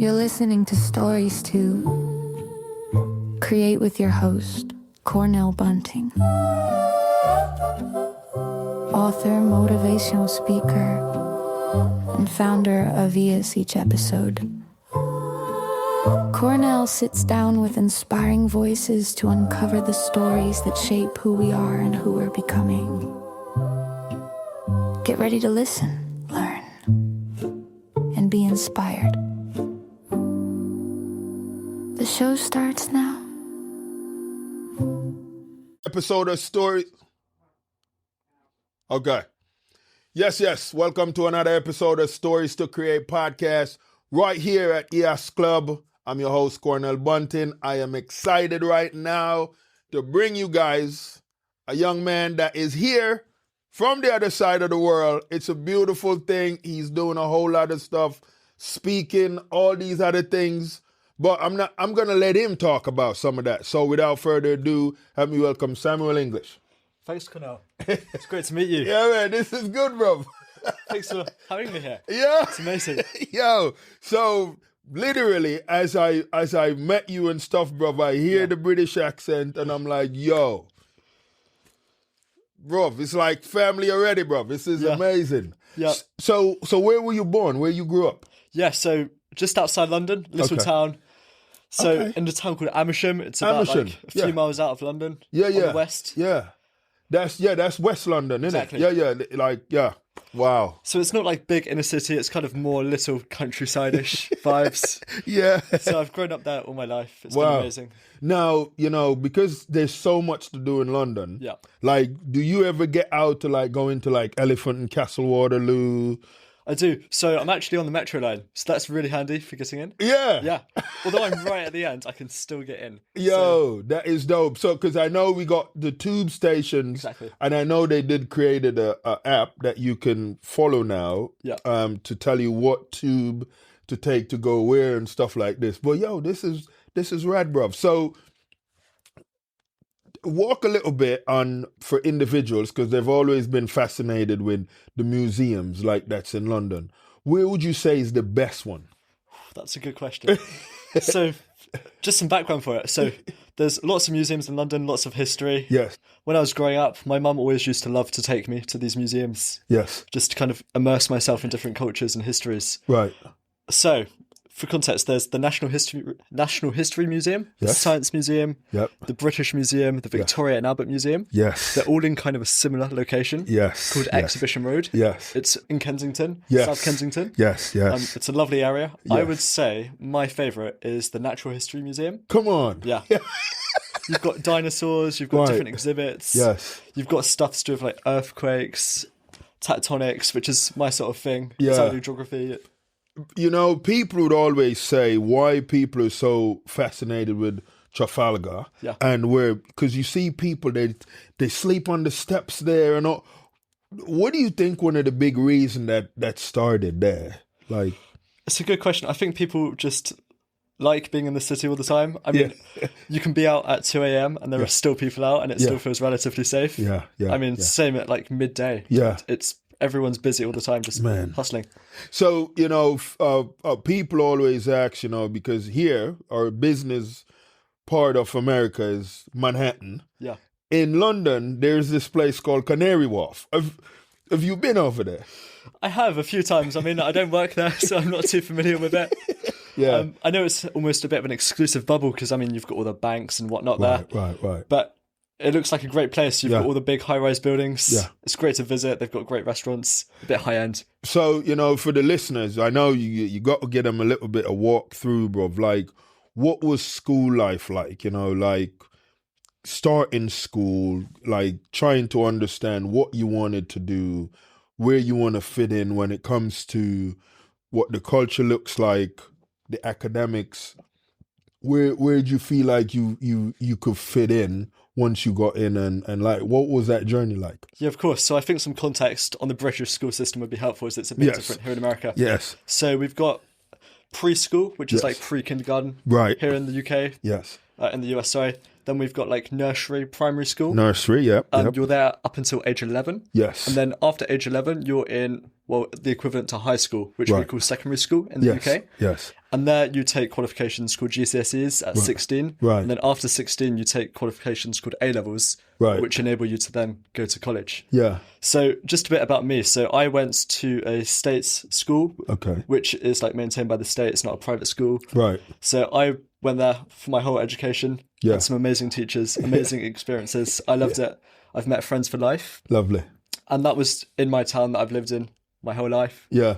You're listening to Stories to Create with your host, Cornell Bunting. Author, motivational speaker, and founder of ES Each Episode. Cornell sits down with inspiring voices to uncover the stories that shape who we are and who we're becoming. Get ready to listen, learn, and be inspired. The show starts now. Episode of Story. Okay. Yes. Welcome to another episode of Stories to Create podcast right here at ES Club. I'm your host, Cornell Bunting. I am excited right now to bring you guys a young man that is here from the other side of the world. It's a beautiful thing. He's doing a whole lot of stuff, speaking, all these other things. But I'm going to let him talk about some of that. So without further ado, help me welcome Samuel English. Thanks, Cornell. It's great to meet you. Yeah, man, this is good, bro. Thanks for having me here. Yeah. It's amazing. Yo, so literally, as I met you and stuff, bro, I hear the British accent and I'm like, yo, bro, it's like family already, bro. This is amazing. Yeah. So where were you born? Where you grew up? Yeah, so just outside London, little town. So in the town called Amersham, it's about like a few miles out of London. Yeah. On the west. Yeah. That's West London, isn't Exactly. it? Yeah. Wow. So it's not like big inner city, it's kind of more little countryside-ish vibes. Yeah. So I've grown up there all my life. It's been amazing. Now, because there's so much to do in London. Yeah. Like, do you ever get out to like go into like Elephant and Castle Waterloo? I do. So I'm actually on the metro line, so that's really handy for getting in. Yeah. Yeah. Although I'm right at the end, I can still get in. Yo, that is dope. So, because I know we got the tube stations. Exactly. And I know they did created a app that you can follow now. Yeah. To tell you what tube to take to go where and stuff like this. But yo, this is rad, bruv. So walk a little bit on for individuals, because they've always been fascinated with the museums like that's in London. Where would you say is the best one? That's a good question. So just some background for it. So there's lots of museums in London, lots of history. Yes. When I was growing up, my mum always used to love to take me to these museums. Yes. Just to kind of immerse myself in different cultures and histories. Right. So, for context, there's the National History Museum, the Yes. Science Museum, Yep. the British Museum, the Victoria and Albert Museum. Yes. They're all in kind of a similar location. Yes. Called Yes. Exhibition Road. Yes. It's in Kensington, Yes. South Kensington. Yes. It's a lovely area. I Yes. would say my favourite is the Natural History Museum. Come on. Yeah. You've got dinosaurs, you've got Right. different exhibits. Yes. You've got stuff to do with like earthquakes, tectonics, which is my sort of thing. Yeah. It's how I do geography. People would always say why people are so fascinated with Trafalgar. Yeah. And because you see people, they sleep on the steps there and all. What do you think one of the big reasons that started there? Like, It's a good question. I think people just like being in the city all the time. I mean, you can be out at 2 a.m. and there are still people out and it still feels relatively safe. Yeah. I mean, same at like midday. Yeah. Everyone's busy all the time, just hustling. So, people always ask, because here, our business part of America is Manhattan. Yeah. In London, there's this place called Canary Wharf. Have you been over there? I have a few times. I mean, I don't work there, so I'm not too familiar with it. Yeah. I know it's almost a bit of an exclusive bubble because, I mean, you've got all the banks and whatnot there. Right. But it looks like a great place. You've got all the big high-rise buildings. Yeah. It's great to visit. They've got great restaurants, a bit high-end. So, for the listeners, I know you got to get them a little bit of walk through, bruv. Like, what was school life like? Like starting school, like trying to understand what you wanted to do, where you want to fit in when it comes to what the culture looks like, the academics. Where did you feel like you could fit in once you got in, and like, what was that journey like? Yeah, of course. So I think some context on the British school system would be helpful, as it's a bit different here in America. Yes. So we've got preschool, which is like pre-kindergarten here in the UK. Yes. In the US, sorry. Then we've got like nursery, primary school. Nursery, yep. You're there up until age 11. Yes. And then after age 11, you're in the equivalent to high school, which we call secondary school in the UK. Yes. And there you take qualifications called GCSEs at 16. Right. And then after 16, you take qualifications called A-levels, which enable you to then go to college. Yeah. So just a bit about me. So I went to a state's school, which is like maintained by the state. It's not a private school. Right. So I went there for my whole education. Had some amazing teachers, amazing experiences. I loved it. I've met friends for life. Lovely. And that was in my town that I've lived in my whole life. Yeah.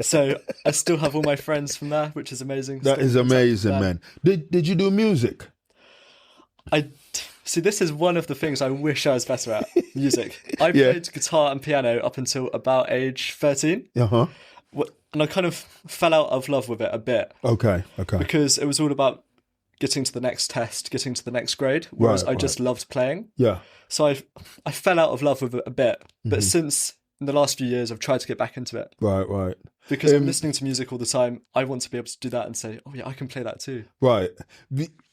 So I still have all my friends from there, which is amazing. That is amazing, man. Did you do music? See, this is one of the things I wish I was better at, music. I played guitar and piano up until about age 13. Uh-huh. And I kind of fell out of love with it a bit. Okay. Because it was all about getting to the next test, getting to the next grade, whereas I just loved playing. Yeah. So I fell out of love with it a bit. But since in the last few years, I've tried to get back into it. Right. Because I'm listening to music all the time. I want to be able to do that and say, oh yeah, I can play that too. Right.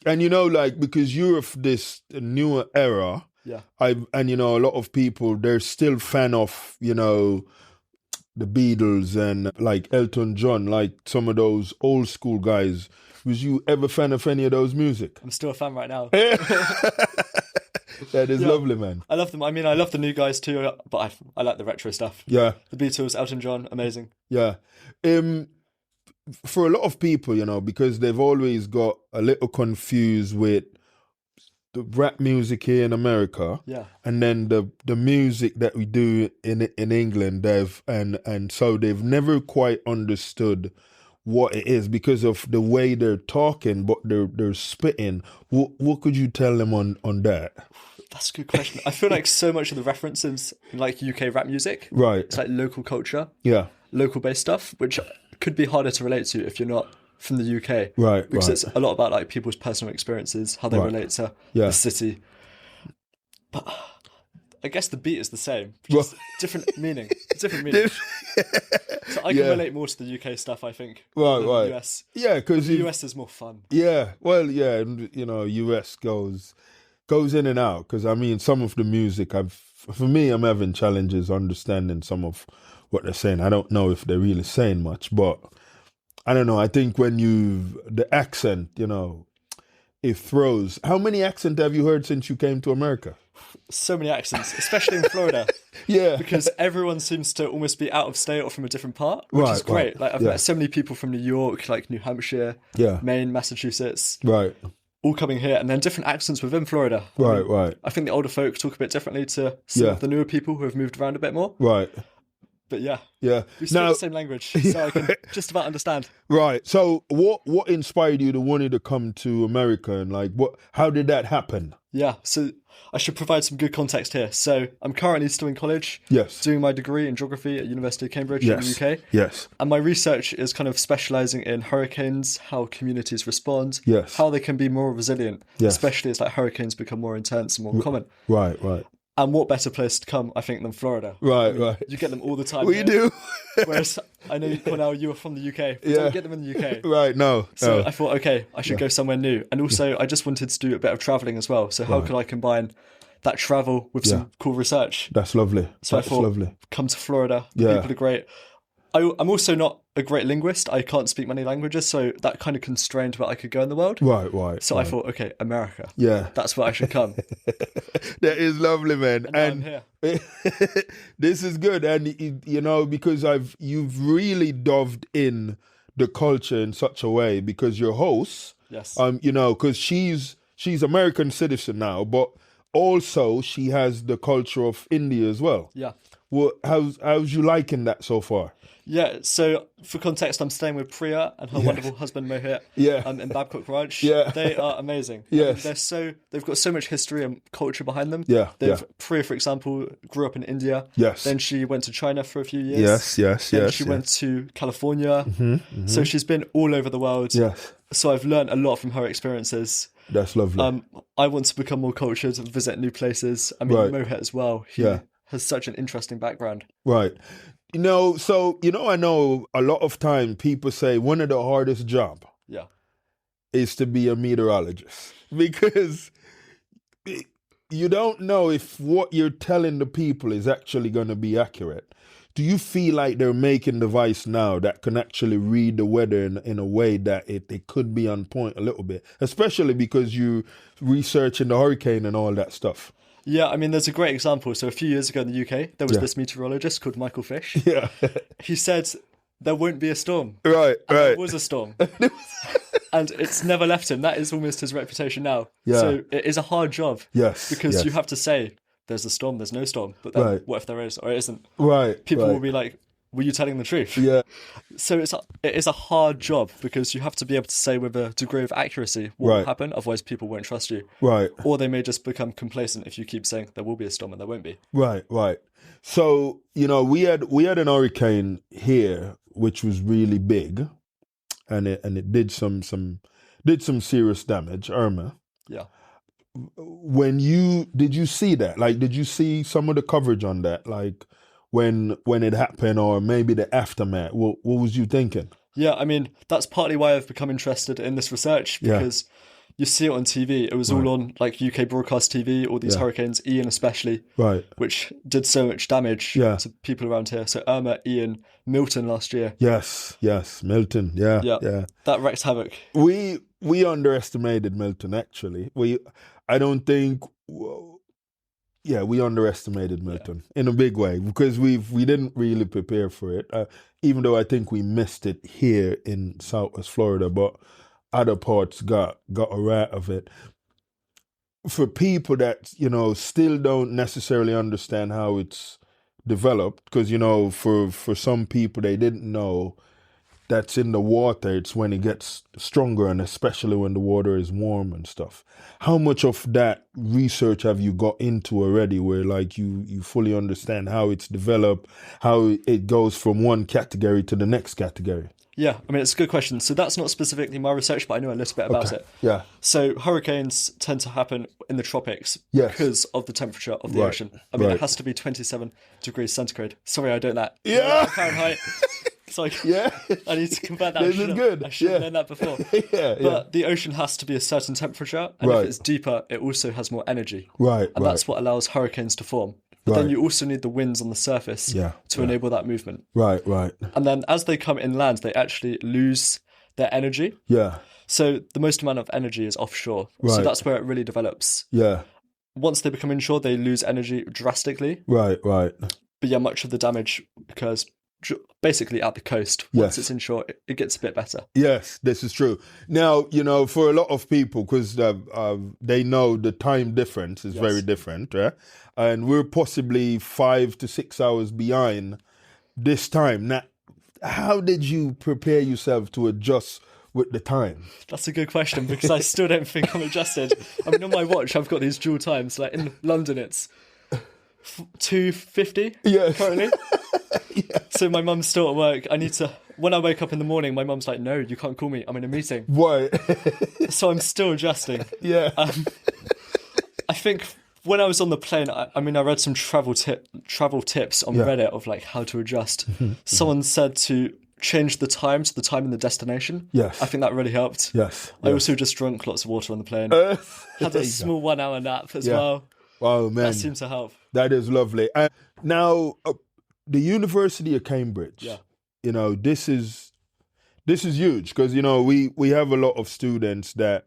And because you're of this newer era, a lot of people, they're still fan of, the Beatles and like Elton John, like some of those old school guys. Was you ever fan of any of those music? I'm still a fan right now. That is lovely, man. I love them. I mean, I love the new guys too, but I like the retro stuff. Yeah. The Beatles, Elton John, amazing. Yeah. For a lot of people, because they've always got a little confused with the rap music here in America, and then the music that we do in England, so they've never quite understood what it is because of the way they're talking, but they're spitting. What could you tell them on that? That's a good question. I feel like so much of the references in like UK rap music, it's like local culture, local based stuff, which could be harder to relate to if you're not from the UK, because it's a lot about like people's personal experiences, how they relate to the city. But I guess the beat is the same, just different meaning. Different meaning. So I can relate more to the UK stuff, I think. Than the US. Yeah, because the US is more fun. Yeah, well, US goes in and out. Because I mean, some of the music, for me, I'm having challenges understanding some of what they're saying. I don't know if they're really saying much, but I don't know. I think when the accent, it throws. How many accents have you heard since you came to America? So many accents, especially in Florida. Because everyone seems to almost be out of state or from a different part, which is great. Like I've met so many people from New York, like New Hampshire, Maine, Massachusetts, all coming here, and then different accents within Florida. I think the older folk talk a bit differently to some of the newer people who have moved around a bit more. But we speak the same language, so I can just about understand. Right. So what inspired you to wanting to come to America, and like how did that happen? Yeah. So I should provide some good context here. So I'm currently still in college. Yes. Doing my degree in geography at University of Cambridge in the UK. Yes. And my research is kind of specialising in hurricanes, how communities respond, how they can be more resilient, especially as like hurricanes become more intense and more common. Right. And what better place to come, I think, than Florida? Right. You get them all the time. We do. Whereas I know, Cornell, you are from the UK. But don't get them in the UK. Right, no. So I thought, okay, I should go somewhere new. And also, I just wanted to do a bit of travelling as well. So how could I combine that travel with some cool research? That's lovely. So I thought, come to Florida. The people are great. I'm also not a great linguist. I can't speak many languages, so that kind of constrained where I could go in the world. Right. So I thought, okay, America. Yeah. That's where I should come. That is lovely, man. And I'm here. This is good. And, because you've really dove in the culture in such a way, because your host, because she's American citizen now, but also she has the culture of India as well. Yeah. Well, how's you liking that so far? Yeah, so for context, I'm staying with Priya and her wonderful husband Mohit in Babcock Raj. Yeah. They are amazing. Yes. They've got so much history and culture behind them. Priya, for example, grew up in India. Yes. Then she went to China for a few years. Yes. Then she went to California. So she's been all over the world. Yes. So I've learned a lot from her experiences. That's lovely. I want to become more cultured and visit new places. I mean, Mohit as well. He has such an interesting background. Right. I know a lot of time people say one of the hardest job is to be a meteorologist, because you don't know if what you're telling the people is actually going to be accurate. Do you feel like they're making a device now that can actually read the weather in a way that it could be on point a little bit, especially because you researching the hurricane and all that stuff? Yeah, I mean, there's a great example. So a few years ago in the UK, there was this meteorologist called Michael Fish. Yeah. He said there won't be a storm. Right. There was a storm. And it's never left him. That is almost his reputation now. Yeah. So it is a hard job. Yes. Because you have to say, there's a storm, there's no storm. But then what if there is or it isn't? Right. People will be like, were you telling the truth? Yeah. So it is a hard job because you have to be able to say with a degree of accuracy what will happen. Otherwise, people won't trust you. Right. Or they may just become complacent if you keep saying there will be a storm and there won't be. Right. So, we had an hurricane here, which was really big, and it did some serious damage, Irma. Yeah. Did you see that? Like, did you see some of the coverage on that? Like, when it happened, or maybe the aftermath? What was you thinking? Yeah, I mean, that's partly why I've become interested in this research, because you see it on TV. It was all on like UK broadcast TV, all these hurricanes, Ian especially, which did so much damage to people around here. So Irma, Ian, Milton last year. Yes, Milton. Yeah. That wreaked havoc. We underestimated Milton, actually. We underestimated Milton in a big way, because we didn't really prepare for it, even though I think we missed it here in Southwest Florida, but other parts got a rat of it. For people that, still don't necessarily understand how it's developed, because, for some people, they didn't know that's in the water, it's when it gets stronger, and especially when the water is warm and stuff. How much of that research have you got into already, where like you fully understand how it's developed, how it goes from one category to the next category? Yeah, I mean, it's a good question. So that's not specifically my research, but I know a little bit about it. Yeah. So hurricanes tend to happen in the tropics because of the temperature of the ocean. I mean, it has to be 27 degrees centigrade. Sorry, I don't know that. Yeah. Fahrenheit. So I need to convert that. This is good. I should have known that before. But the ocean has to be a certain temperature, and if it's deeper, it also has more energy. And that's what allows hurricanes to form. But then you also need the winds on the surface to enable that movement. Right. And then as they come inland, they actually lose their energy. Yeah. So the most amount of energy is offshore. So that's where it really develops. Yeah. Once they become inshore, they lose energy drastically. Right. But yeah, much of the damage occurs basically at the coast. Once it's inshore, it gets a bit better. Yes, this is true. Now, for a lot of people, because they know the time difference is very different, and we're possibly 5 to 6 hours behind this time. Now, how did you prepare yourself to adjust with the time? That's a good question, because I still don't think I'm adjusted. I mean, on my watch, I've got these dual times. Like in London, it's 2:50 currently. So my mum's still at work. When I wake up in the morning, my mum's like, no, you can't call me, I'm in a meeting. Why? So I'm still adjusting. I think when I was on the plane, I read some travel tips on Reddit of like how to adjust. Someone said to change the time to the time in the destination. Yes. I think that really helped. Yes. I also just drank lots of water on the plane. Had a small 1 hour nap as well. Wow, man. That seemed to help. That is lovely. Now, the University of Cambridge, this is huge, because, we have a lot of students that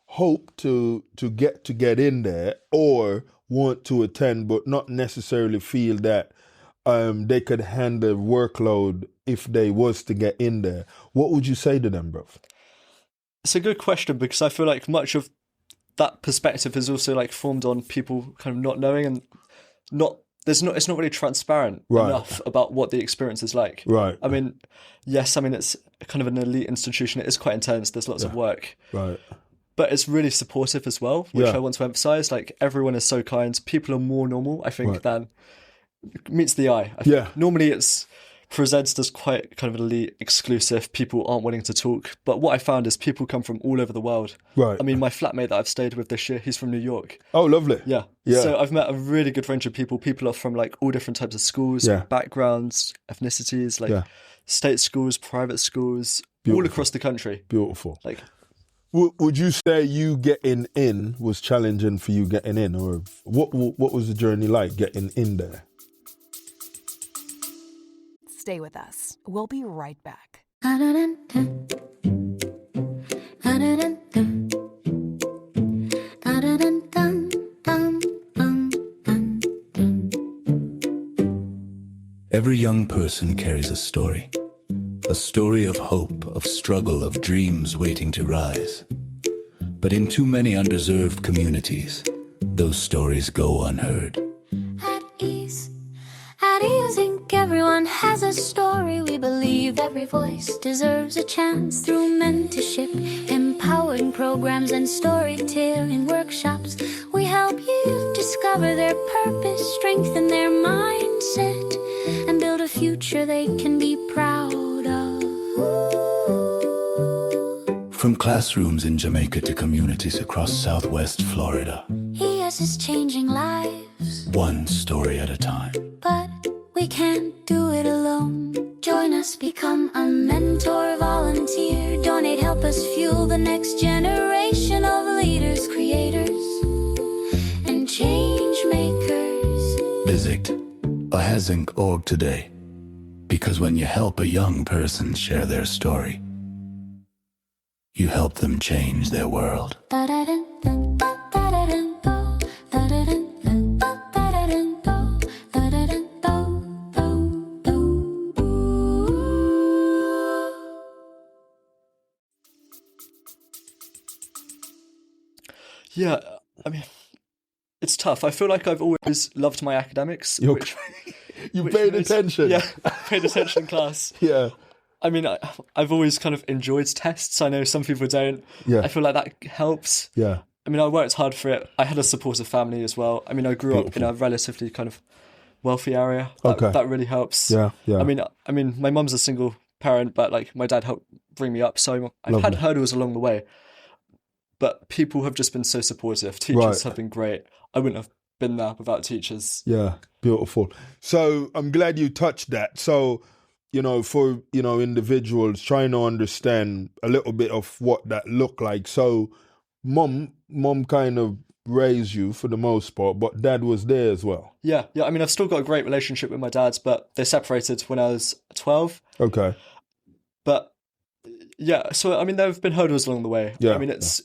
hope to get in there or want to attend, but not necessarily feel that they could handle workload if they was to get in there. What would you say to them, bro? It's a good question, because I feel like much of that perspective is also like formed on people kind of not knowing, and it's not really transparent enough about what the experience is like. Right. I mean, it's kind of an elite institution. It is quite intense. There's lots of work. Right. But it's really supportive as well, which I want to emphasize. Like, everyone is so kind. People are more normal, I think, than meets the eye. Normally it's presented as quite kind of an elite, exclusive. People aren't willing to talk. But what I found is people come from all over the world. Right. I mean, my flatmate that I've stayed with this year, he's from New York. Oh, lovely. Yeah. So I've met a really good range of people. People are from like all different types of schools, backgrounds, ethnicities, like state schools, private schools, all across the country. Beautiful. Like, Would you say you getting in was challenging for you getting in, or what was the journey like getting in there? Stay with us. We'll be right back. Every young person carries a story of hope, of struggle, of dreams waiting to rise. But in too many underserved communities, those stories go unheard. At ease, Inc. Everyone has a story. We believe every voice deserves a chance through mentorship, empowering programs and storytelling workshops. We help youth discover their purpose, strengthen their mindset, and build a future they can be proud of. From classrooms in Jamaica to communities across Southwest Florida, ES is changing lives, one story at a time. but we can't do it alone. Join us, become a mentor, volunteer, donate, help us fuel the next generation of leaders, creators, and change makers. Visit ahazink.org today, because when you help a young person share their story, you help them change their world. Yeah, I mean, it's tough. I feel like I've always loved my academics. You paid attention. Yeah, I paid attention in class. Yeah. I mean, I've always kind of enjoyed tests. I know some people don't. Yeah. I feel like that helps. Yeah. I mean, I worked hard for it. I had a supportive family as well. I mean, I grew up in a relatively kind of wealthy area. That really helps. Yeah, yeah. I mean, my mum's a single parent, but like my dad helped bring me up. So I've had hurdles along the way. But people have just been so supportive. Teachers have been great. I wouldn't have been there without teachers. Yeah, beautiful. So I'm glad you touched that. So, for, individuals trying to understand a little bit of what that looked like. So mom kind of raised you for the most part, but dad was there as well. Yeah. I mean, I've still got a great relationship with my dad, but they separated when I was 12. Okay. But yeah, so I mean, there have been hurdles along the way. Yeah. I mean, it's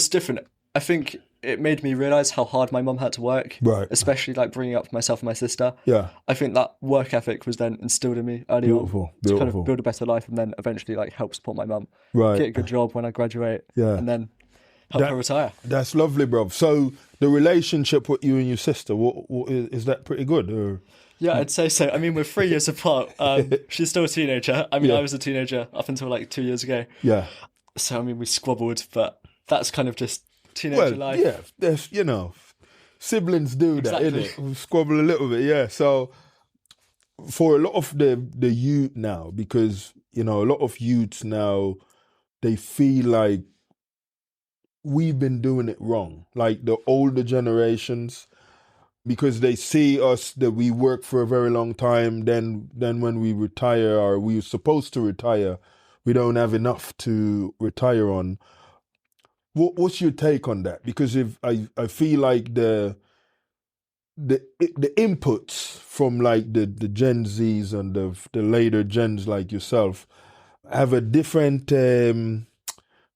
different. I think it made me realise how hard my mum had to work. Right. Especially like bringing up myself and my sister. Yeah. I think that work ethic was then instilled in me early on to kind of build a better life and then eventually like help support my mum. Right. Get a good job when I graduate. Yeah. And then help her retire. That's lovely, bro. So the relationship with you and your sister, what is that pretty good? Or? Yeah, I'd say so. I mean, we're 3 years apart. She's still a teenager. I mean, I was a teenager up until like 2 years ago. Yeah. So, I mean, we squabbled, but that's kind of just teenager life. Yeah, there's, siblings do that, innit? We squabble a little bit, yeah. So for a lot of the youth now, because, a lot of youths now, they feel like we've been doing it wrong. Like the older generations, because they see us that we work for a very long time, then when we retire or we're supposed to retire, we don't have enough to retire on. What's your take on that? Because if I feel like the inputs from like the Gen Zs and the later gens like yourself have a different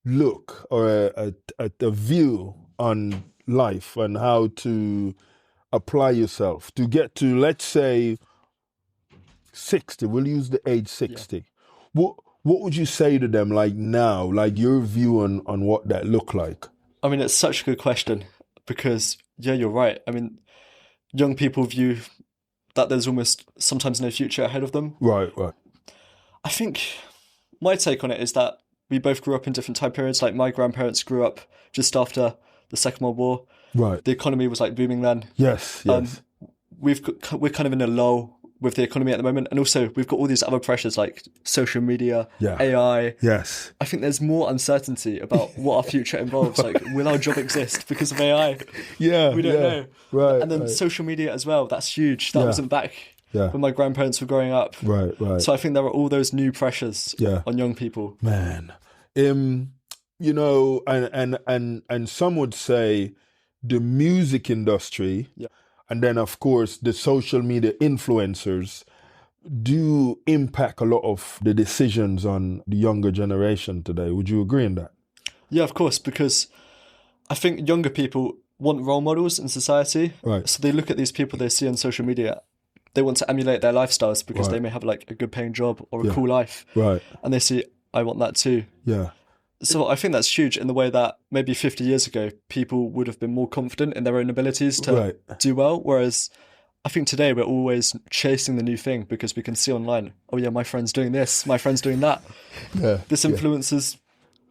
look or a view on life and how to apply yourself to get to, let's say, 60. We'll use the age 60. Yeah. What would you say to them like now, like your view on what that looked like? I mean, it's such a good question because, yeah, you're right. I mean, young people view that there's almost sometimes no future ahead of them. Right. I think my take on it is that we both grew up in different time periods. Like my grandparents grew up just after the Second World War. Right. The economy was like booming then. Yes. We're kind of in a lull with the economy at the moment, and also we've got all these other pressures like social media, AI. Yes. I think there's more uncertainty about what our future involves. Like, will our job exist because of AI? Yeah. We don't know. Right. And then social media as well. That's huge. That wasn't back when my grandparents were growing up. Right. So I think there are all those new pressures on young people. Man. you know, and some would say the music industry, and then of course the social media influencers do impact a lot of the decisions on the younger generation today. Would you agree on that? Yeah, of course, because I think younger people want role models in society. Right. So they look at these people they see on social media. They want to emulate their lifestyles because they may have like a good paying job or a cool life. Right. And they see, I want that too. Yeah. So I think that's huge in the way that maybe 50 years ago, people would have been more confident in their own abilities to do well. Whereas I think today we're always chasing the new thing because we can see online, oh yeah, my friend's doing this, my friend's doing that. Yeah. This influencer's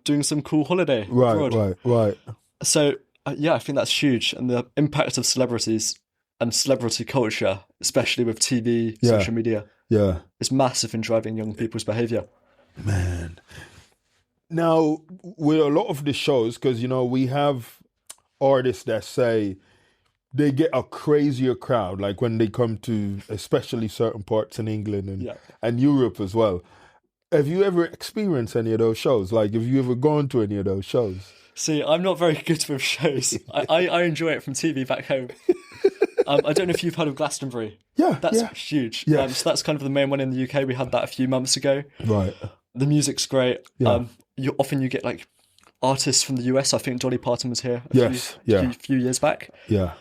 doing some cool holiday abroad. Right. So I think that's huge. And the impact of celebrities and celebrity culture, especially with TV, social media, is massive in driving young people's behaviour. Man. Now, with a lot of the shows, because, you know, we have artists that say they get a crazier crowd, like when they come to especially certain parts in England and Europe as well. Have you ever experienced any of those shows? Like, have you ever gone to any of those shows? See, I'm not very good with shows. I enjoy it from TV back home. I don't know if you've heard of Glastonbury. Yeah, that's huge. Yes. So that's kind of the main one in the UK. We had that a few months ago. Right. The music's great. Yeah. You get like artists from the US. I think Dolly Parton was here a few years back. Yeah.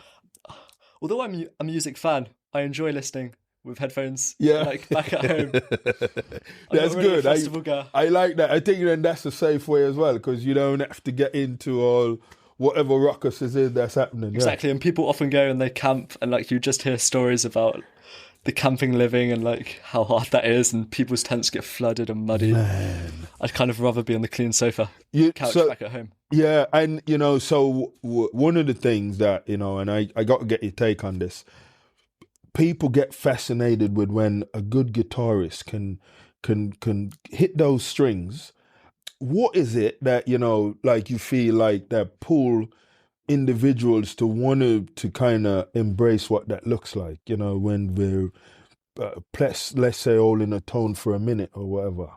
Although I'm a music fan, I enjoy listening with headphones. Yeah. Like back at home. That's really good. I like that. I think then that's a safe way as well, because you don't have to get into all whatever ruckus is that's happening. Exactly. And people often go and they camp and like you just hear stories about the camping living and like how hard that is, and people's tents get flooded and muddy. Man. I'd kind of rather be on the clean sofa couch back at home. Yeah, and you know, so one of the things that, you know, and I got to get your take on this. People get fascinated with when a good guitarist can hit those strings. What is it that, you know, like you feel like that pull individuals to want to kind of embrace what that looks like, you know, when we're, let's say, all in a tone for a minute or whatever?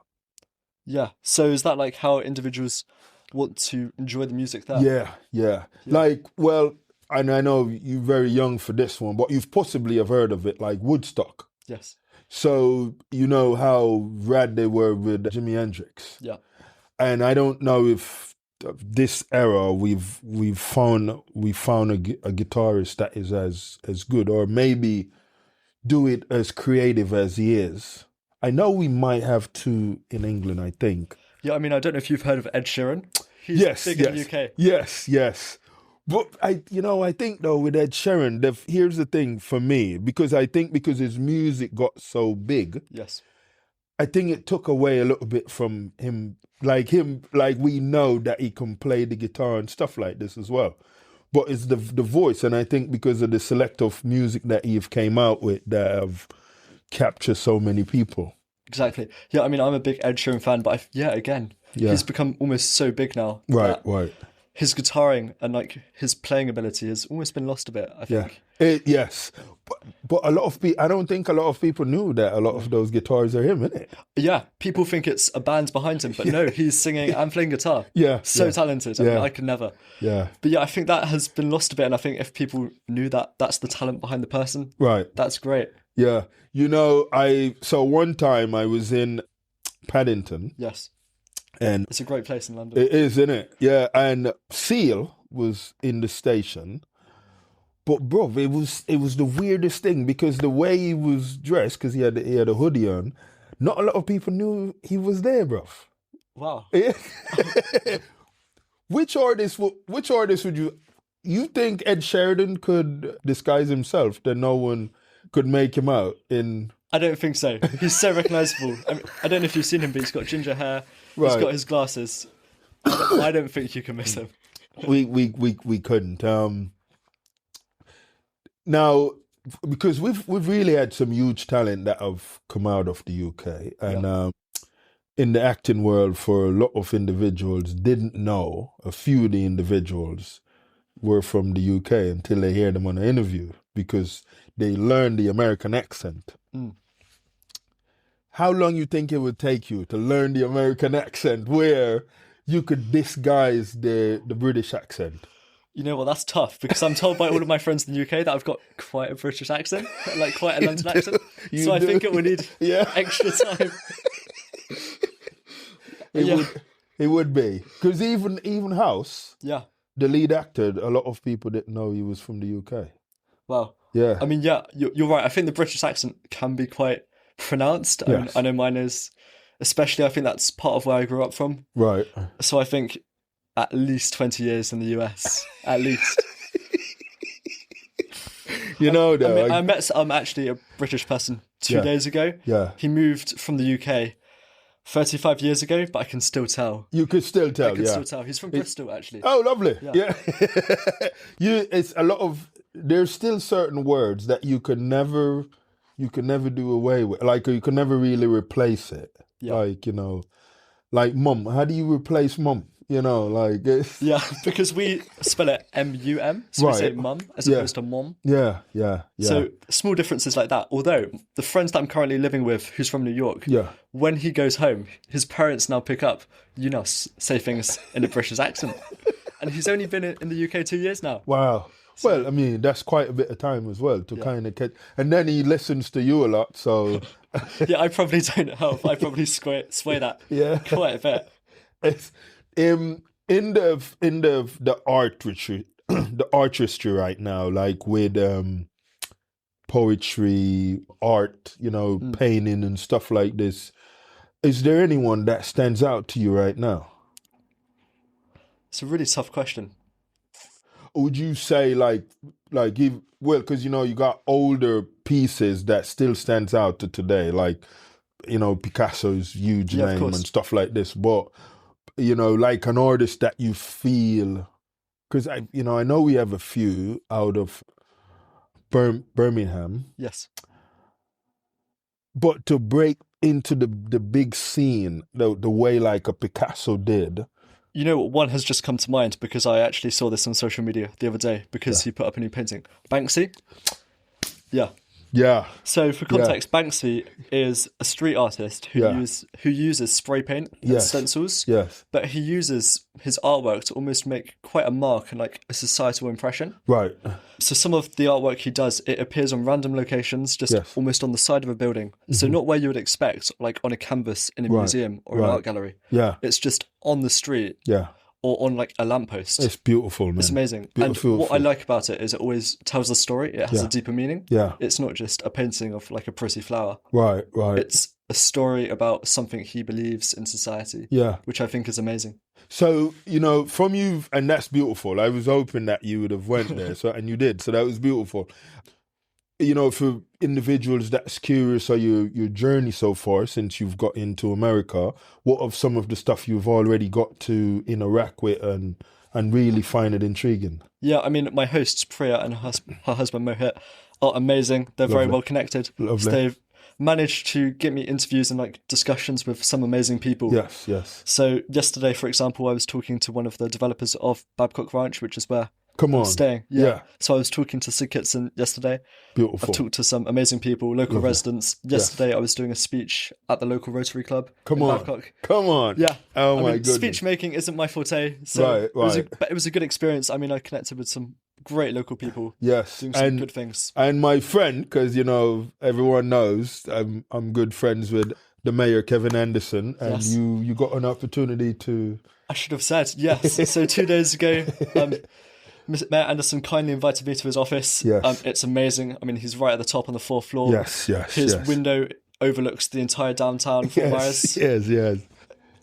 Yeah. So is that like how individuals want to enjoy the music there? Yeah. Like, well, and I know you're very young for this one, but you've possibly have heard of it, like Woodstock. Yes. So you know how rad they were with Jimi Hendrix. Yeah. And I don't know if this era we've found a guitarist that is as good, or maybe do it as creative as he is. I know we might have two in England, I think. Yeah, I mean, I don't know if you've heard of Ed Sheeran. He's big in the UK. Yes. But I think though with Ed Sheeran, here's the thing for me, because his music got so big. Yes. I think it took away a little bit from him. Like we know that he can play the guitar and stuff like this as well. But it's the voice, and I think because of the selective music that he came out with that have captured so many people. Exactly. Yeah, I mean, I'm a big Ed Sheeran fan, but he's become almost so big now. Right. His guitaring and like his playing ability has almost been lost a bit, I think. Yes. But a lot of people, I don't think a lot of people knew that a lot of those guitars are him, innit? Yeah, people think it's a band behind him, but no, he's singing and playing guitar. Yeah. So talented. I mean, I could never. Yeah. But yeah, I think that has been lost a bit, and I think if people knew that that's the talent behind the person, right, that's great. Yeah. You know, so one time I was in Paddington. Yes. And it's a great place in London. It is, isn't it? Yeah, and Seal was in the station. But bro, it was the weirdest thing, because the way he was dressed, because he had a hoodie on, not a lot of people knew he was there, bro. Wow. Which artist would you think Ed Sheeran could disguise himself that no one could make him out in? I don't think so. He's so recognizable. I don't know if you've seen him, but he's got ginger hair. Right. He's got his glasses. I don't think you can miss him. We couldn't. Now, because we've really had some huge talent that have come out of the UK, and in the acting world, for a lot of individuals didn't know, a few of the individuals were from the UK until they hear them on an interview, because they learned the American accent. Mm. How long you think it would take you to learn the American accent where you could disguise the British accent? You know what, that's tough, because I'm told by all of my friends in the UK that I've got quite a British accent, like quite a London accent. So I think it would need extra time. It would be. Because even House, the lead actor, a lot of people didn't know he was from the UK. Wow. Yeah. I mean, you're right. I think the British accent can be quite pronounced. Yes. I know mine is, especially, I think that's part of where I grew up from. Right. So I think at least 20 years in the US, at least. You know, though. I met actually a British person 2 days ago. Yeah. He moved from the UK 35 years ago, but I can still tell. You could still tell, I can still tell. He's from Bristol, actually. Oh, lovely. Yeah. It's a lot of, there's still certain words that you can never do away with. Like, you can never really replace it. Yeah. Like, you know, like mum. How do you replace mum? You know, like... Yeah, because we spell it M-U-M, so we say mum as opposed to mom. Yeah. So small differences like that. Although, the friends that I'm currently living with, who's from New York, when he goes home, his parents now pick up, say things in a British accent. And he's only been in the UK 2 years now. Wow. So, well, I mean, that's quite a bit of time as well to kind of catch... And then he listens to you a lot, so... Yeah, I probably don't help. I probably sway that quite a bit. It's... in the artistry, the artistry right now, like with poetry, art, painting and stuff like this, is there anyone that stands out to you right now? It's a really tough question. Would you say because you got older pieces that still stands out to today, like Picasso's huge name and stuff like this, but like an artist that you feel, because I know we have a few out of Birmingham. Yes. But to break into the big scene, the way like a Picasso did. One has just come to mind because I actually saw this on social media the other day because he put up a new painting. Banksy. Yeah. Yeah. So for context, Banksy is a street artist who uses spray paint and stencils. Yes. But he uses his artwork to almost make quite a mark and like a societal impression. Right. So some of the artwork he does, it appears on random locations, just almost on the side of a building. Mm-hmm. So not where you would expect, like on a canvas in a museum or an art gallery. Yeah. It's just on the street. Yeah. Or on like a lamppost. It's beautiful, man. It's amazing. Beautiful. And what I like about it is it always tells a story. It has a deeper meaning. Yeah. It's not just a painting of like a pretty flower. Right. It's a story about something he believes in society. Yeah. Which I think is amazing. So, from you, and that's beautiful. I was hoping that you would have went there, and you did. So that was beautiful. For individuals that's curious of your journey so far since you've got into America, what of some of the stuff you've already got to interact with and really find it intriguing? Yeah, I mean, my hosts, Priya and her husband Mohit, are amazing. They're very well connected. Lovely. So they've managed to get me interviews and like discussions with some amazing people. Yes. So yesterday, for example, I was talking to one of the developers of Babcock Ranch, which is where I'm staying. Yeah. So I was talking to Sid Kitson yesterday. Beautiful. I've talked to some amazing people, local residents. Yesterday I was doing a speech at the local Rotary Club in Babcock. Come on. Yeah. Oh my goodness. Speech making isn't my forte. So it was a good experience. I mean, I connected with some great local people. Yes. Doing some good things. And my friend, because, everyone knows I'm good friends with the mayor, Kevin Anderson, and you got an opportunity to... I should have said, yes. So 2 days ago... Mayor Anderson kindly invited me to his office. Yes. It's amazing. I mean, he's right at the top on the fourth floor. Yes. His window overlooks the entire downtown. Yes.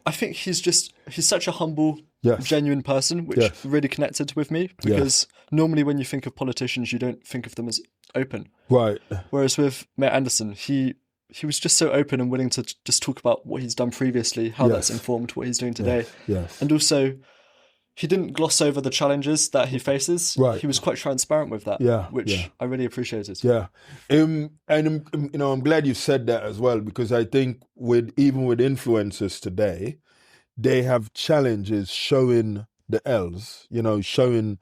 I think he's such a humble, genuine person, which really connected with me because normally when you think of politicians, you don't think of them as open. Right. Whereas with Mayor Anderson, he was just so open and willing to just talk about what he's done previously, how that's informed what he's doing today. Yes. And also... he didn't gloss over the challenges that he faces. Right. He was quite transparent with that, which I really appreciated. Yeah. And, I'm glad you said that as well, because I think even with influencers today, they have challenges showing the L's, showing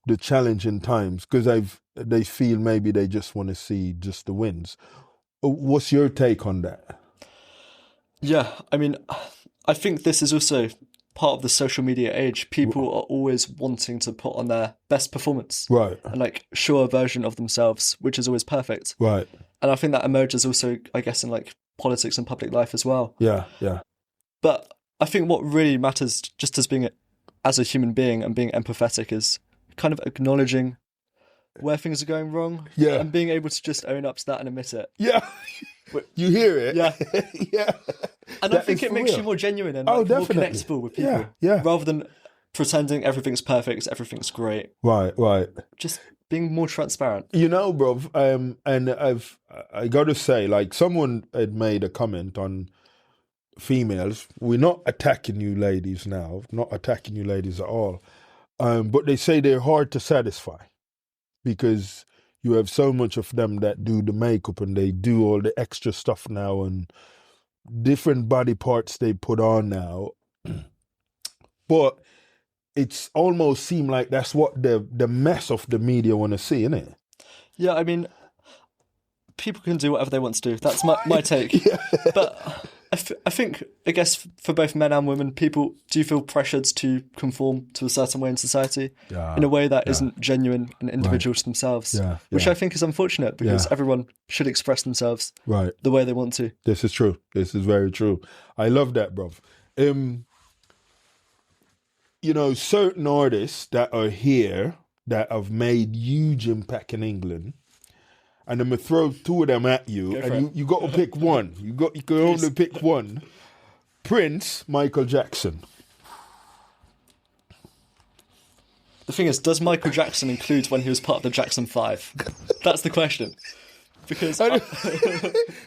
the challenging times, because they feel maybe they just want to see just the wins. What's your take on that? Yeah, I mean, I think this is also part of the social media age, people are always wanting to put on their best performance. Right. And like show a version of themselves, which is always perfect. Right. And I think that emerges also, I guess, in like politics and public life as well. Yeah, yeah. But I think what really matters, just as a human being and being empathetic, is kind of acknowledging where things are going wrong. Yeah. And being able to just own up to that and admit it. Yeah. You hear it? Yeah. Yeah. And I think it makes you more genuine and more connectable with people. Yeah, yeah. Rather than pretending everything's perfect, everything's great. Right, right. Just being more transparent. You know, bro, and I got to say, like, someone had made a comment on females. We're not attacking you ladies now, not attacking you ladies at all. But they say they're hard to satisfy because you have so much of them that do the makeup and they do all the extra stuff now and different body parts they put on now. But it's almost seemed like that's what the mess of the media want to see, innit? Yeah, I mean, people can do whatever they want to do. That's my take. Yeah. But I think, I guess, for both men and women, people do feel pressured to conform to a certain way in society in a way that isn't genuine and individual to themselves, which I think is unfortunate because everyone should express themselves the way they want to. This is true. This is very true. I love that, bruv. You know, certain artists that are here that have made huge impact in England, and I'm gonna throw two of them at you, and you got to pick one. You can only pick one. Prince, Michael Jackson. The thing is, does Michael Jackson include when he was part of the Jackson 5? That's the question. Because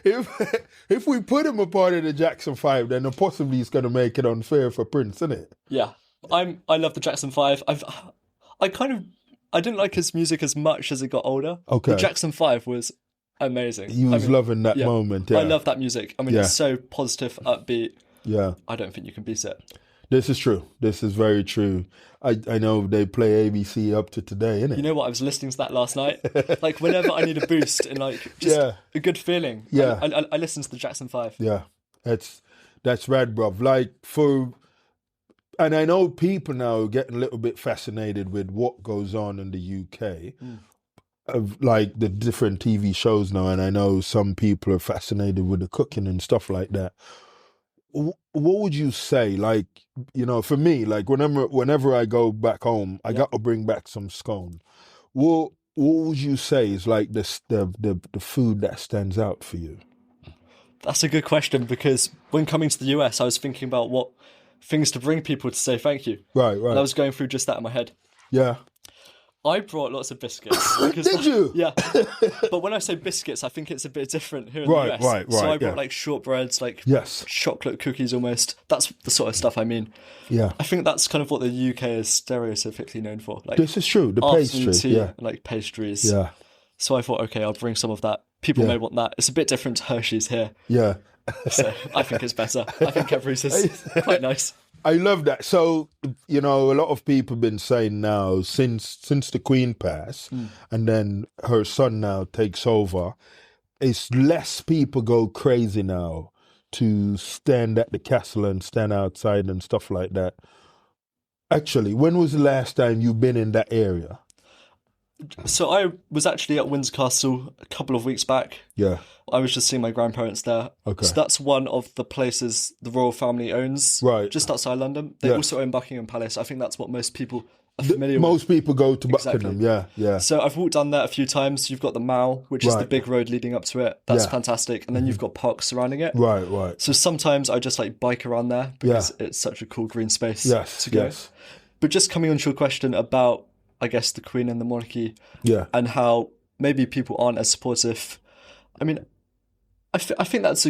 if we put him a part of the Jackson 5, then possibly he's going to make it unfair for Prince, isn't it? Yeah, I love the Jackson 5. I didn't like his music as much as it got older. Okay. The Jackson 5 was amazing. You was loving that moment. Yeah. I love that music. I mean, it's so positive, upbeat. Yeah. I don't think you can beat it. This is true. This is very true. I know they play ABC up to today, innit? You know what? I was listening to that last night. Like, whenever I need a boost and, like, just a good feeling, I listen to the Jackson 5. Yeah. That's rad, bruv. Like, and I know people now are getting a little bit fascinated with what goes on in the UK, of like the different TV shows now, and I know some people are fascinated with the cooking and stuff like that. What would you say, like, you know, for me, like whenever I go back home, I got to bring back some scone. What would you say is like the food that stands out for you? That's a good question, because when coming to the US, I was thinking about what things to bring people to say thank you. Right. And I was going through just that in my head. Yeah. I brought lots of biscuits. Did you? Yeah. But when I say biscuits, I think it's a bit different here in the US. Right. So I brought like shortbreads, like chocolate cookies almost. That's the sort of stuff I mean. Yeah. I think that's kind of what the UK is stereotypically known for. Like, this is true. The pastry. Tea, like pastries. Yeah. So I thought, okay, I'll bring some of that. People may want that. It's a bit different to Hershey's here. Yeah. So I think it's better. I think Cadbury's is quite nice. I love that. So, you know, a lot of people have been saying now, since the Queen passed, and then her son now takes over, it's less people go crazy now to stand at the castle and stand outside and stuff like that. Actually, when was the last time you've been in that area? So I was actually at Windsor Castle a couple of weeks back. Yeah. I was just seeing my grandparents there. Okay. So that's one of the places the royal family owns. Right. Just outside London. They also own Buckingham Palace. I think that's what most people are familiar with. Most people go to Buckingham, yeah. So I've walked down there a few times. You've got the Mall, which is the big road leading up to it. That's fantastic. And then you've got parks surrounding it. Right. So sometimes I just like bike around there because it's such a cool green space to go. Yes. But just coming on to your question about, I guess, the Queen and the monarchy, and how maybe people aren't as supportive. I mean, I think that's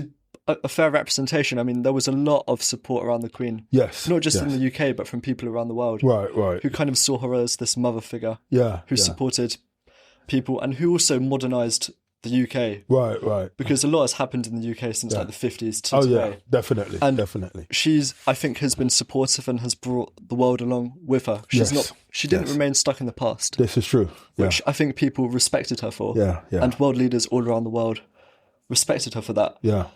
a fair representation. I mean, there was a lot of support around the Queen. Yes. Not just in the UK, but from people around the world. Right. Who kind of saw her as this mother figure. Who supported people and who also modernised the UK. Right. Because a lot has happened in the UK since like the 50s to today. Yeah, definitely. And definitely. She's, I think, has been supportive and has brought the world along with her. She didn't remain stuck in the past. This is true. Which I think people respected her for. Yeah. And world leaders all around the world respected her for that. Yeah.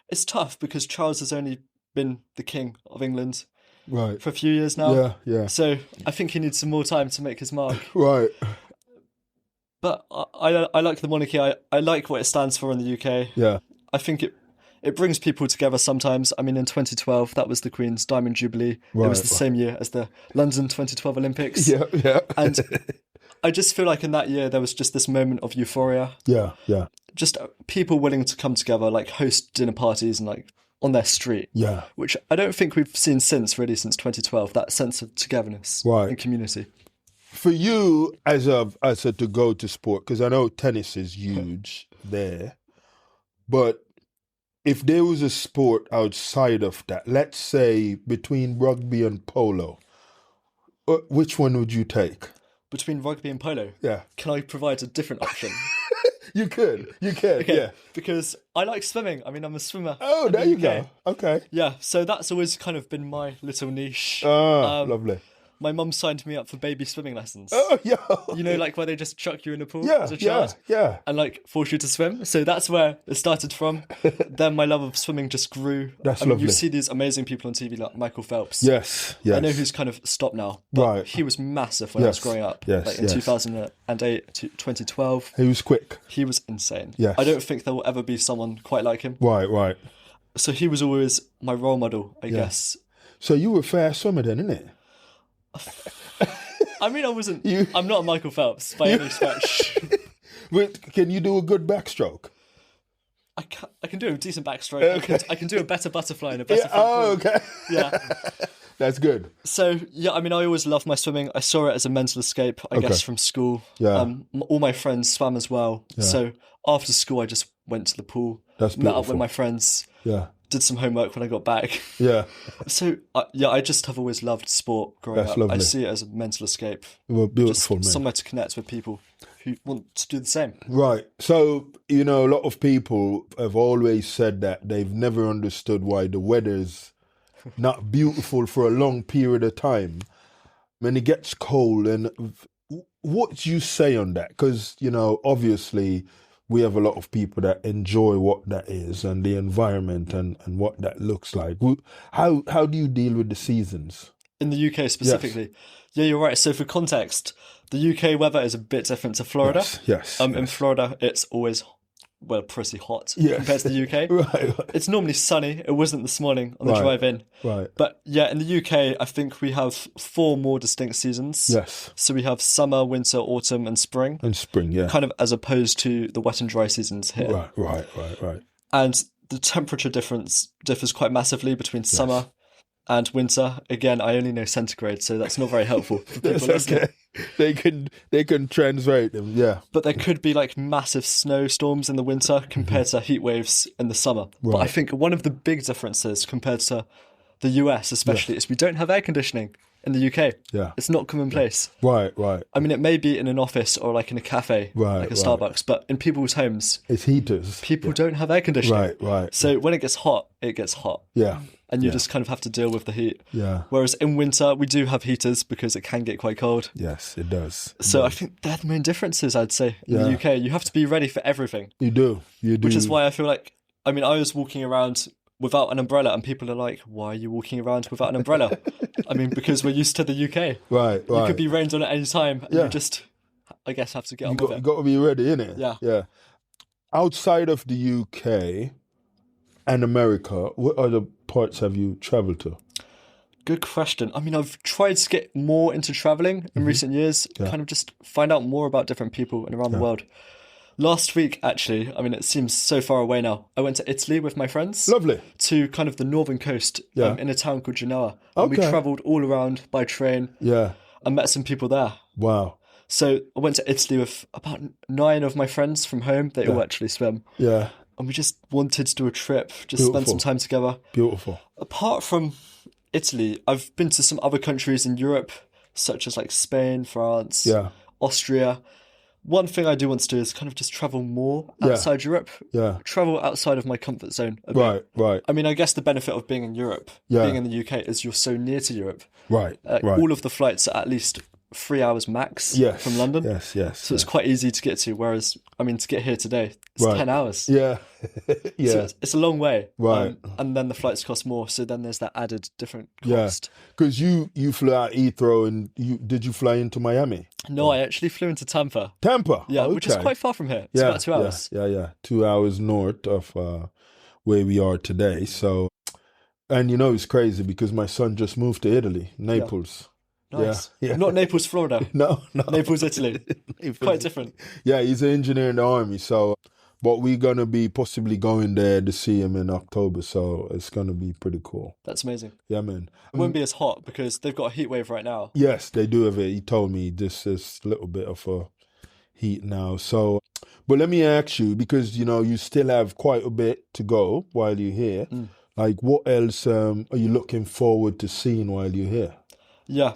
It's tough because Charles has only been the king of England right for a few years now. Yeah. So I think he needs some more time to make his mark. Right. But I like the monarchy. I like what it stands for in the UK. Yeah. I think it brings people together sometimes. I mean, in 2012, that was the Queen's Diamond Jubilee. Right, it was the same year as the London 2012 Olympics. Yeah. And I just feel like in that year, there was just this moment of euphoria. Yeah. Just people willing to come together, like host dinner parties and like on their street. Yeah. Which I don't think we've seen since 2012, that sense of togetherness and community. For you, as a to go to sport, because I know tennis is huge there, but if there was a sport outside of that, let's say between rugby and polo, which one would you take? Between rugby and polo? Yeah. Can I provide a different option? You can, okay, yeah. Because I like swimming. I mean, I'm a swimmer. Oh, there you go. Okay. Yeah, so that's always kind of been my little niche. Lovely. My mum signed me up for baby swimming lessons. Oh, yeah. You know, like where they just chuck you in a pool as a child? Yeah. And like force you to swim. So that's where it started from. Then my love of swimming just grew. That's lovely. You lovely. see these amazing people on TV like Michael Phelps. Yes. I know who's kind of stopped now. But he was massive when I was growing up. Yes. Like in 2008 to 2012. He was quick. He was insane. Yes. I don't think there will ever be someone quite like him. Right. So he was always my role model, I guess. So you were a fair swimmer then, innit? I mean, I'm not a Michael Phelps by any stretch. Wait, can you do a good backstroke? I can do a decent backstroke. Okay. I can do a better butterfly and a better front Oh, flip. okay. Yeah. That's good. So, yeah, I mean, I always loved my swimming. I saw it as a mental escape, I guess, from school. Yeah. All my friends swam as well. Yeah. So after school, I just went to the pool. That's beautiful. Met up with my friends. Yeah. Did some homework when I got back. Yeah. So, I just have always loved sport growing up. Lovely. I see it as a mental escape. Well, beautiful, just man. somewhere to connect with people who want to do the same. Right. So, a lot of people have always said that they've never understood why the weather's not beautiful for a long period of time when it gets cold. And what do you say on that? Because, obviously we have a lot of people that enjoy what that is and the environment and what that looks like. How do you deal with the seasons? In the UK specifically? Yes. Yeah, you're right. So for context, the UK weather is a bit different to Florida. Yes. In Florida, it's always, pretty hot compared to the UK. Right. It's normally sunny. It wasn't this morning on the drive in. Right. But yeah, in the UK, I think we have 4 more distinct seasons. Yes. So we have summer, winter, autumn, and spring. And spring, yeah. Kind of as opposed to the wet and dry seasons here. Right. And the temperature difference differs quite massively between summer and winter. Again, I only know centigrade, so that's not very helpful for people listening. Okay. They can translate them, yeah. But there could be like massive snowstorms in the winter compared to heat waves in the summer. Right. But I think one of the big differences compared to the US especially is we don't have air conditioning in the UK. Yeah. It's not commonplace. Right. I mean, it may be in an office or like in a cafe, like a Starbucks, but in people's homes, it's heaters. People don't have air conditioning. Right. So when it gets hot, it gets hot. Yeah. And you just kind of have to deal with the heat. Yeah. Whereas in winter, we do have heaters because it can get quite cold. Yes, it does. I think they're the main differences, I'd say, in the UK. You have to be ready for everything. You do. Which is why I feel like, I was walking around without an umbrella and people are like, why are you walking around without an umbrella? Because we're used to the UK. Right. You could be rained on at any time and you just, I guess, have to get on with it. You got to be ready, innit? Yeah. Outside of the UK and America, what other parts have you travelled to? Good question. I've tried to get more into travelling in recent years, kind of just find out more about different people and around the world. Last week, actually, it seems so far away now, I went to Italy with my friends. Lovely. To kind of the northern coast in a town called Genoa. And we travelled all around by train. Yeah. And met some people there. Wow. So I went to Italy with about 9 of my friends from home. They all actually swim. Yeah. And we just wanted to do a trip, spend some time together. Beautiful. Apart from Italy, I've been to some other countries in Europe, such as like Spain, France, Austria. One thing I do want to do is kind of just travel more outside Europe. Yeah. Travel outside of my comfort zone a bit. Right. I guess the benefit of being in Europe, being in the UK, is you're so near to Europe. Right. All of the flights are at least 3 hours max Yes. from London. Yes, yes. So it's quite easy to get to. Whereas, I mean, to get here today, it's 10 hours. Yeah. Yeah. So it's a long way. Right. And then the flights cost more. So then there's that added different cost. Yeah. Because you flew out Heathrow and did you fly into Miami? No, I actually flew into Tampa. Tampa? Yeah, okay. which is quite far from here. It's about 2 hours. Yeah. 2 hours north of where we are today. So, and it's crazy because my son just moved to Italy, Naples. Nice. Yeah. Not Naples, Florida. No. Naples, Italy. Quite different. Yeah, he's an engineer in the army. So, but we're going to be possibly going there to see him in October. So it's going to be pretty cool. That's amazing. Yeah, man. It won't be as hot because they've got a heat wave right now. Yes, they do have it. He told me this is a little bit of a heat now. So, but let me ask you, because, you still have quite a bit to go while you're here. Like, what else are you looking forward to seeing while you're here? Yeah,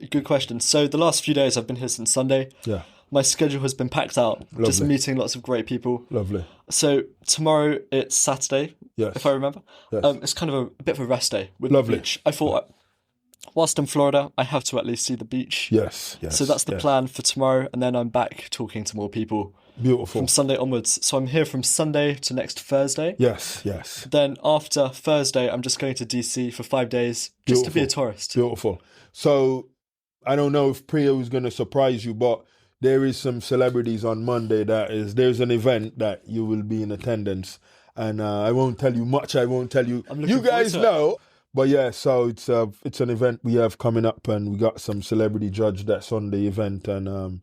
good question. So the last few days I've been here since Sunday. Yeah. My schedule has been packed out. Lovely. Just meeting lots of great people. Lovely. So tomorrow it's Saturday, Yes. if I remember. Yes. It's kind of a bit of a rest day with Lovely. the beach. I thought, whilst in Florida, I have to at least see the beach. Yes. So that's the plan for tomorrow, and then I'm back talking to more people. Beautiful. From Sunday onwards. So I'm here from Sunday to next Thursday. Yes. Then after Thursday, I'm just going to DC for 5 days just to be a tourist. Beautiful. So I don't know if Priya was going to surprise you, but there is some celebrities on Monday there's an event that you will be in attendance. And I won't tell you much. I won't tell you. You guys know. But yeah, so it's an event we have coming up, and we got some celebrity judge that's on the event, and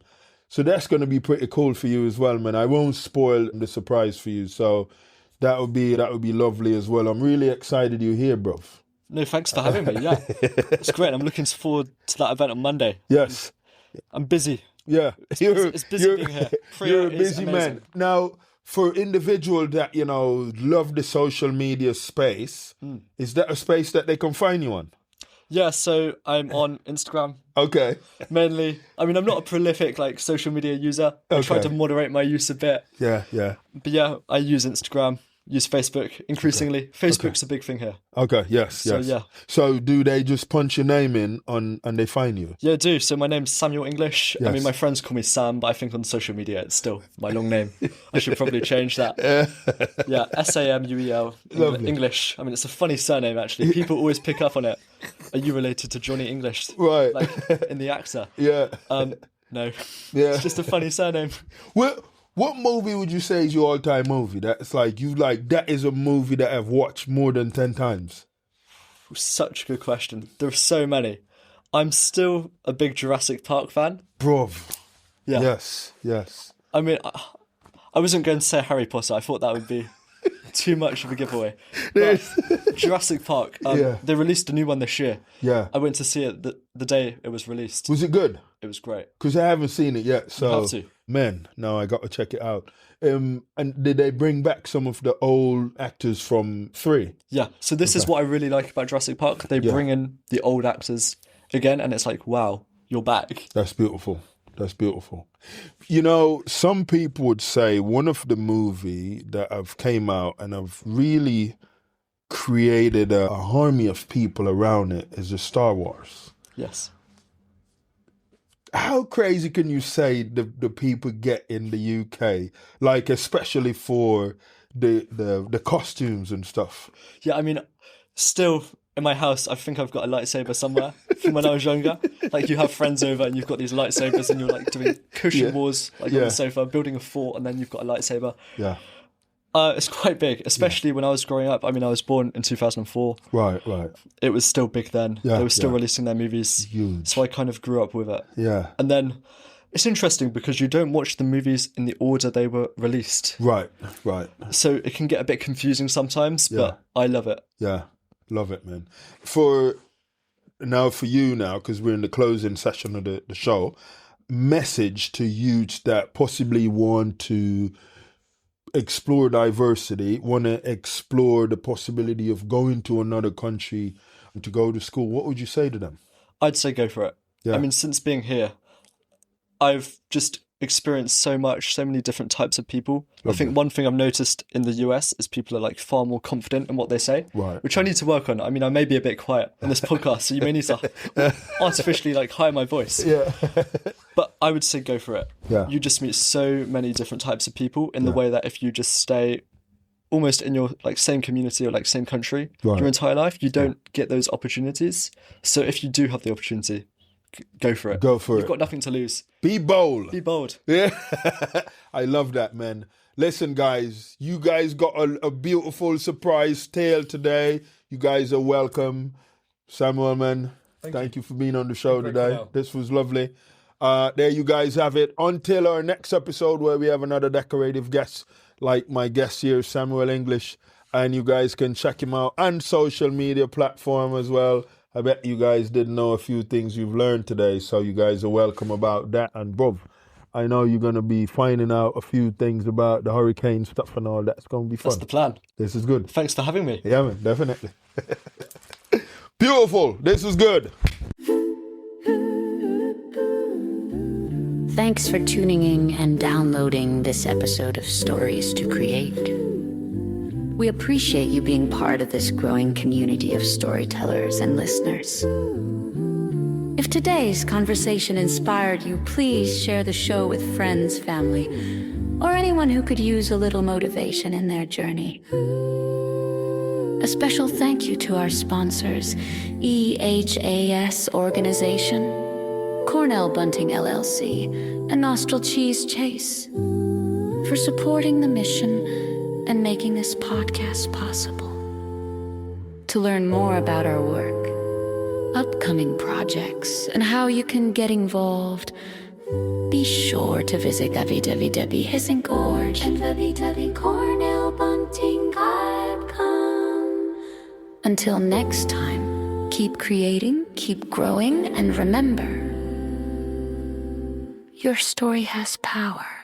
so that's going to be pretty cool for you as well, man. I won't spoil the surprise for you, so that would be lovely as well. I'm really excited you're here, bro. No, thanks for having me. Yeah, it's great. I'm looking forward to that event on Monday. Yes, I'm busy. Yeah, it's busy being here. You're a busy man. Now, for individual that love the social media space, is that a space that they can find you on? Yeah, so I'm on Instagram. Okay. Mainly. I mean, I'm not a prolific social media user. I try to moderate my use a bit. Yeah. But yeah, I use Instagram, use Facebook increasingly. Facebook's a big thing here. Okay, yes. So yeah. So do they just punch your name in and they find you? Yeah, I do. So my name's Samuel English. Yes. I mean, my friends call me Sam, but I think on social media it's still my long name. I should probably change that. Yeah, Samuel English. I mean, it's a funny surname, actually. People always pick up on it. Are you related to Johnny English? Right. Like in the actor. Yeah. No. Yeah. It's just a funny surname. What movie would you say is your all-time movie? That's that is a movie that I've watched more than 10 times. Such a good question. There are so many. I'm still a big Jurassic Park fan. Bro. Yeah. Yes. I mean, I wasn't going to say Harry Potter. I thought that would be too much of a giveaway. But Jurassic Park, they released a new one this year. Yeah. I went to see it the day it was released. Was it good? It was great. Because I haven't seen it yet. So, you have to. Man, no, I got to check it out. And did they bring back some of the old actors from 3? Yeah. So this is what I really like about Jurassic Park. They bring in the old actors again, and it's like, wow, you're back. That's beautiful. Some people would say one of the movie that have came out and have really created a army of people around it is the Star Wars. Yes. How crazy can you say the people get in the UK, like especially for the costumes and stuff? Yeah, I mean, still in my house, I think I've got a lightsaber somewhere from when I was younger. Like you have friends over and you've got these lightsabers and you're like doing cushion wars on the sofa, building a fort, and then you've got a lightsaber. Yeah. It's quite big, especially when I was growing up. I mean, I was born in 2004. Right. It was still big then. Yeah, they were still releasing their movies. Huge. So I kind of grew up with it. Yeah. And then it's interesting because you don't watch the movies in the order they were released. Right. So it can get a bit confusing sometimes, but I love it. Yeah. Love it, man. For you, because we're in the closing session of the show, message to youths that possibly want to explore diversity, want to explore the possibility of going to another country to go to school, what would you say to them? I'd say go for it. Yeah. I mean, since being here, I've just experienced so many different types of people. I think one thing I've noticed in the US is people are like far more confident in what they say, which I need to work on. I mean, I may be a bit quiet in this podcast, so you may need to artificially like higher my voice. Yeah. But I would say go for it. Yeah. You just meet so many different types of people in the way that if you just stay almost in your like same community or like same country your entire life, you don't get those opportunities. So if you do have the opportunity, go for it. You've got nothing to lose. Be bold. Be bold. Yeah. I love that, man. Listen, guys, you guys got a beautiful surprise tale today. You guys are welcome. Samuel, man, thank you for being on the show today. This was lovely. There you guys have it. Until our next episode where we have another decorative guest, like my guest here, Samuel English. And you guys can check him out on social media platform as well. I bet you guys didn't know a few things you've learned today, so you guys are welcome about that. And bruv, I know you're going to be finding out a few things about the hurricane stuff and all that. It's going to be fun. That's the plan. This is good. Thanks for having me. Yeah, man, definitely. Beautiful. This was good. Thanks for tuning in and downloading this episode of Stories to Create. We appreciate you being part of this growing community of storytellers and listeners. If today's conversation inspired you, please share the show with friends, family, or anyone who could use a little motivation in their journey. A special thank you to our sponsors, EHAS Organization, Cornell Bunting LLC, and Nostril Cheese Chase for supporting the mission and making this podcast possible. To learn more about our work, upcoming projects, and how you can get involved, be sure to visit www.hissinkorg and www.cornellbunting.com. Until next time, keep creating, keep growing, and remember, your story has power.